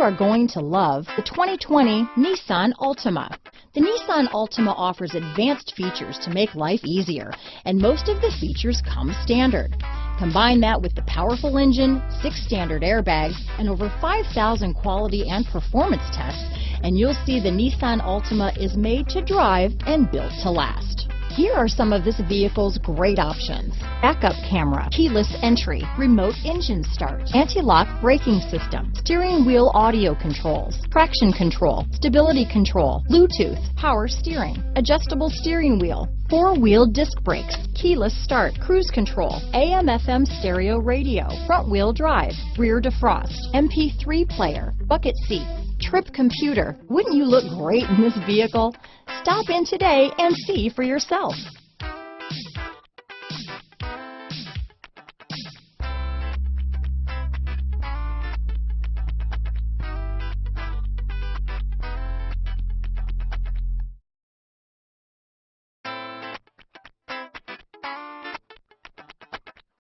are going to love the 2020 Nissan Altima. The Nissan Altima offers advanced features to make life easier, and most of the features come standard. Combine that with the powerful engine, 6 standard airbags, and over 5,000 quality and performance tests, and you'll see the Nissan Altima is made to drive and built to last. Here are some of this vehicle's great options: backup camera, keyless entry, remote engine start, anti-lock braking system, steering wheel audio controls, traction control, stability control, Bluetooth, power steering, adjustable steering wheel, 4-wheel disc brakes, keyless start, cruise control, AM/FM stereo radio, front wheel drive, rear defrost, MP3 player, bucket seats, trip computer. Wouldn't you look great in this vehicle? Stop in today and see for yourself.